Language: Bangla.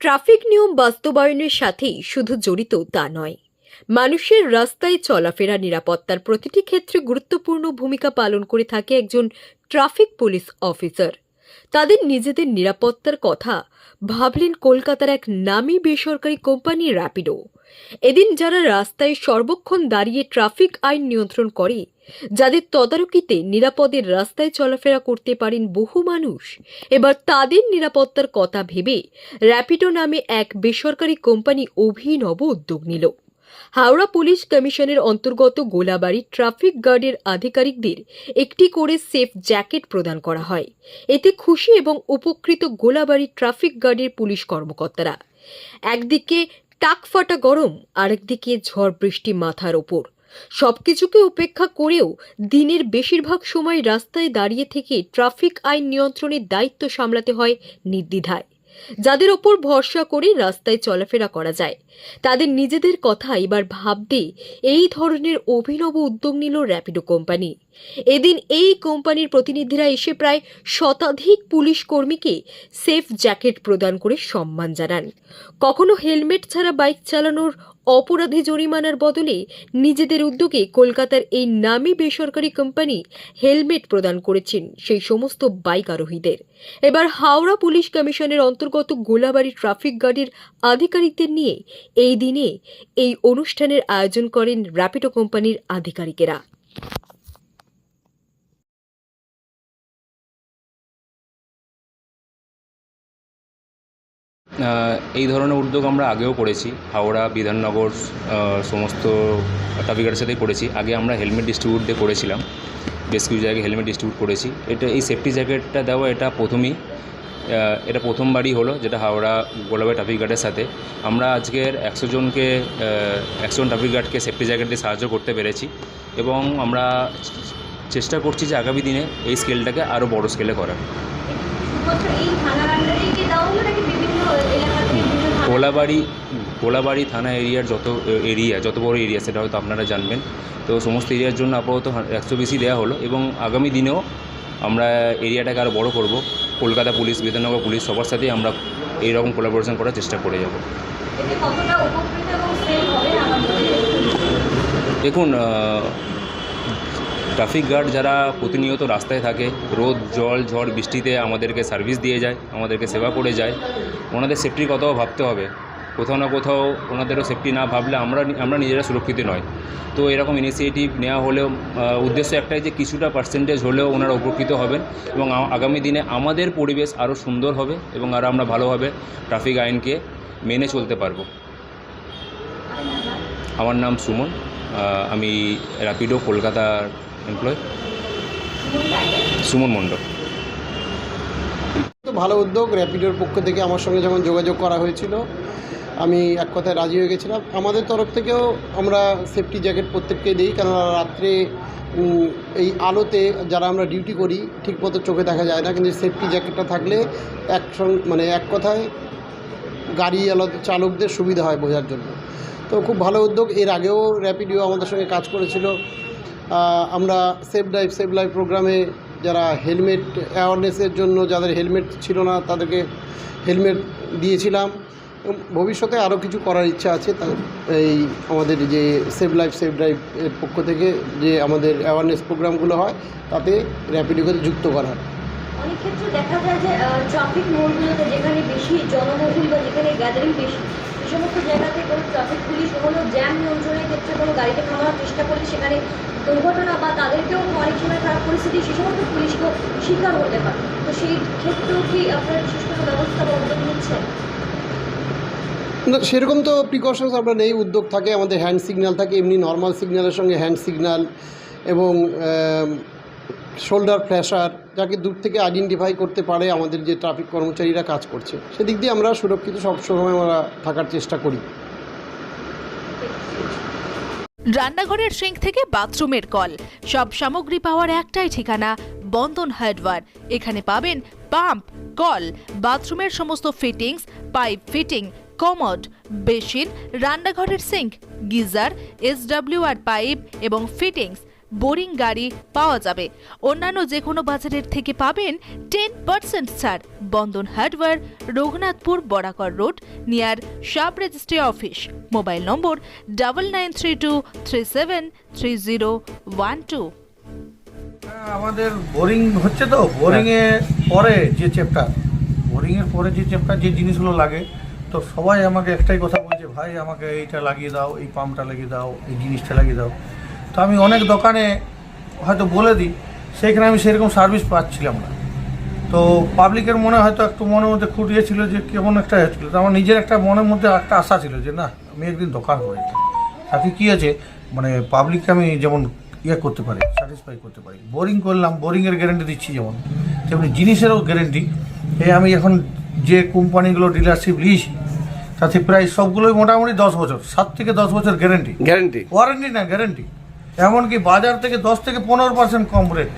ট্রাফিক নিয়ম বাস্তবায়নের সাথেই শুধু জড়িত তা নয়, মানুষের রাস্তায় চলাফেরা নিরাপত্তার প্রতিটি ক্ষেত্রে গুরুত্বপূর্ণ ভূমিকা পালন করে থাকে একজন ট্রাফিক পুলিশ অফিসার। তাদের নিজেদের নিরাপত্তার কথা ভাবলেন কলকাতার এক নামী বেসরকারি কোম্পানি র্যাপিডো। এদিন যারা রাস্তায় সর্বক্ষণ দাঁড়িয়ে ট্রাফিক আইন নিয়ন্ত্রণ করে, যাদের তদারকিতে নিরাপদে রাস্তায় চলাফেরা করতে পারেন বহু মানুষ, এবার তাদের নিরাপত্তার কথা ভেবে র্যাপিডো নামে এক বেসরকারি কোম্পানি অভিনব উদ্যোগ নিল। হাওড়া পুলিশ কমিশনের অন্তর্গত গোলাবাড়ি ট্রাফিক গার্ডের আধিকারিকদের একটি করে সেফ জ্যাকেট প্রদান করা হয়। এতে খুশি এবং উপকৃত গোলাবাড়ি ট্রাফিক গার্ডের পুলিশ কর্মকর্তারা। একদিকে টাকফাটা গরম, আরেকদিকে ঝড় বৃষ্টি মাথার ওপর, সবকিছুকে উপেক্ষা করেও দিনের বেশিরভাগ সময় রাস্তায় দাঁড়িয়ে থেকে ট্রাফিক আইন নিয়ন্ত্রণের দায়িত্ব সামলাতে হয় নির্দ্বিধায়। যাদের ওপর ভরসা করে রাস্তায় চলাফেরা করা যায়, তাদের নিজেদের কথা এবার ভাবতে এই ধরনের অভিনব উদ্যোগ নিল র্যাপিডো কোম্পানি। এদিন এই কোম্পানির প্রতিনিধিরা এসে প্রায় শতাধিক পুলিশ কর্মীকে সেফ জ্যাকেট প্রদান করে সম্মান জানান। কখনো হেলমেট ছাড়া বাইক চালানোর অপরাধে জরিমানার বদলে নিজেদের উদ্যোগে কলকাতার এই নামী বেসরকারি কোম্পানি হেলমেট প্রদান করেছেন সেই সমস্ত বাইক আরোহীদের। এবার হাওড়া পুলিশ কমিশনের অন্তর্গত গোলাবাড়ি ট্রাফিক গার্ডের আধিকারিকদের নিয়ে এই দিনে এই অনুষ্ঠানের আয়োজন করেন র্যাপিডো কোম্পানির আধিকারিকেরা। এই ধরনের উদ্যোগ আমরা আগেও করেছি, হাওড়া বিধাননগর সমস্ত ট্রাফিকের সাথেই করেছি। আগে আমরা হেলমেট ডিস্ট্রিবিউট দিয়ে করেছিলাম, বেশ কিছু জায়গায় হেলমেট ডিস্ট্রিবিউট করেছি। এই সেফটি জ্যাকেটটা দেওয়া এটা প্রথমবারই হলো, যেটা হাওড়া গোলাবাড়ি ট্রাফিক গার্ডের সাথে আমরা আজকের 100 জন ট্রাফিক গার্ডকে সেফটি জ্যাকেট দিয়ে সাহায্য করতে পেরেছি। এবং আমরা চেষ্টা করছি যে আগামী দিনে এই স্কেলটাকে আরও বড় স্কেলে করার। গোলাবাড়ি থানা এরিয়ার যত বড় এরিয়া সেটা হয়তো আপনারা জানবেন। তো সমস্ত এরিয়ার জন্য আপাতত 100 বেশি দেওয়া হলো, এবং আগামী দিনেও আমরা এরিয়াটাকে আরও বড় করব। কলকাতা পুলিশ, বিধাননগর পুলিশ সবার সাথেই আমরা এইরকম কোলাবোরেশন করার চেষ্টা করে যাব। দেখুন, ট্রাফিক গার্ড যারা প্রতিনিয়ত রাস্তায় থাকে, রোদ জল ঝড় বৃষ্টিতে আমাদেরকে সার্ভিস দিয়ে যায়, আমাদেরকে সেবা করে যায়, ওনাদের সেফটির কথাও ভাবতে হবে। কোথাও না কোথাও ওনাদেরও সেফটি না ভাবলে আমরা নিজেরা সুরক্ষিত নয়। তো এরকম ইনিশিয়েটিভ নেওয়া হলেও উদ্দেশ্য একটাই যে কিছুটা পার্সেন্টেজ হলেও ওনারা উপকৃত হবেন, এবং আগামী দিনে আমাদের পরিবেশ আরও সুন্দর হবে এবং আরও আমরা ভালোভাবে ট্রাফিক আইনকে মেনে চলতে পারবো। আমার নাম সুমন, আমি র্যাপিডো কলকাতার এমপ্লয়, সুমন মণ্ডল। ভালো উদ্যোগ। র্যাপিডোর পক্ষ থেকে আমার সঙ্গে যখন যোগাযোগ করা হয়েছিল, আমি এক কথায় রাজি হয়ে গেছিলাম। আমাদের তরফ থেকেও আমরা সেফটি জ্যাকেট প্রত্যেককে দিই, কেননা রাত্রে এই আলোতে যারা আমরা ডিউটি করি ঠিকমতো চোখে দেখা যায় না, কিন্তু সেফটি জ্যাকেটটা থাকলে এক কথায় গাড়ি চালকদের সুবিধা হয় বোঝার জন্য। তো খুব ভালো উদ্যোগ। এর আগেও র্যাপিডো আমাদের সঙ্গে কাজ করেছিল। আমরা সেফ লাইফ প্রোগ্রামে যারা হেলমেট অ্যাওয়ারনেসের জন্য যাদের হেলমেট ছিল না তাদেরকে হেলমেট দিয়েছিলাম। ভবিষ্যতে আরও কিছু করার ইচ্ছা আছে। এই আমাদের যে সেভ লাইফ এর পক্ষ থেকে যে আমাদের অ্যাওয়ারনেস প্রোগ্রামগুলো হয় তাতে র্যাপিডোকে যুক্ত করার। অনেক ক্ষেত্রে দেখা যায় যে ট্রাফিক মোড়গুলোতে যেখানে বেশি জনবহুল বা যেখানে গ্যাদারিং বেশি, এই সমস্ত জায়গাতে কোনো ট্রাফিক পুলিশ কোনো জ্যাম নিয়ন্ত্রণের ক্ষেত্রে কোনো গাড়িকে থামানোর চেষ্টা করলে সেখানে দুর্ঘটনা বা তাদেরকেও অনেক সময় খারাপ পরিস্থিতি সে সমস্ত পুলিশকেও স্বীকার হতে পারে। তো সেই ক্ষেত্রেও কি আপনারা বিশেষ কোনো ব্যবস্থা বা উদ্যোগ নিচ্ছেন? না, সেরকম তো প্রিকশনস আমরা নেই। উদ্যোগ থাকে, আমাদের হ্যান্ড সিগন্যাল থাকে, এমনি নর্মাল সিগন্যালের সঙ্গে হ্যান্ড সিগন্যাল এবং শোল্ডার ফ্ল্যাশার, যাকে দূর থেকে আইডেন্টিফাই করতে পারে আমাদের যে ট্রাফিক কর্মচারীরা কাজ করছে, সেদিক দিয়ে আমরা সুরক্ষিত সবসময় আমরা থাকার চেষ্টা করি। রান্নাঘরের সিঙ্ক থেকে বাথরুমের কল, সব সামগ্রী পাওয়ার একটাই ঠিকানা, বন্ধন হার্ডওয়্যার। এখানে পাবেন পাম্প, কল, বাথরুমের সমস্ত fittings, pipe fitting, commode, basin, রান্নাঘরের সিঙ্ক, গিজার, SWR পাইপ এবং ফিটিংস, বোরিং গাড়ি পাওয়া যাবে। অন্যান্য যে কোনো বাজারের থেকে পাবেন 10% ছাড়। Bandhan hardware, Raghunathpur Barakar road, near sub registry office. Mobile number 9932373012। আমাদের বোরিং হচ্ছে তো, বোরিংয়ে পরে যে চ্যাপ্টার যে জিনিসগুলো লাগে, তো সবাই আমাকে একটাই কথা বলছে, ভাই আমাকে এইটা লাগিয়ে দাও, এই পাম্পটা লাগিয়ে দাও, এই জিনিসটা লাগিয়ে দাও। তো আমি অনেক দোকানে হয়তো বলে দিই, সেইখানে আমি সেরকম সার্ভিস পাচ্ছিলাম না। তো পাবলিকের মনে হয়তো একটু মনের মধ্যে খুঁটিয়েছিল যে কেমন একটা হচ্ছিলো। তো আমার নিজের একটা মনের মধ্যে একটা আশা ছিল যে না, আমি একদিন দোকান হয়েছে তাতে কী আছে, মানে পাবলিককে আমি যেমন করতে পারি, স্যাটিসফাই করতে পারি। বোরিং করলাম, বোরিংয়ের গ্যারেন্টি দিচ্ছি যেমন, তেমনি জিনিসেরও গ্যারেন্টি। আমি এখন যে কোম্পানিগুলো ডিলারশিপ নিয়েছি তাতে প্রায় সবগুলোই মোটামুটি 10 বছর, 7 থেকে 10 বছর গ্যারেন্টি, ওয়ারেন্টি না গ্যারেন্টি। এমনকি বাজার থেকে 10 থেকে 15% কম রেট।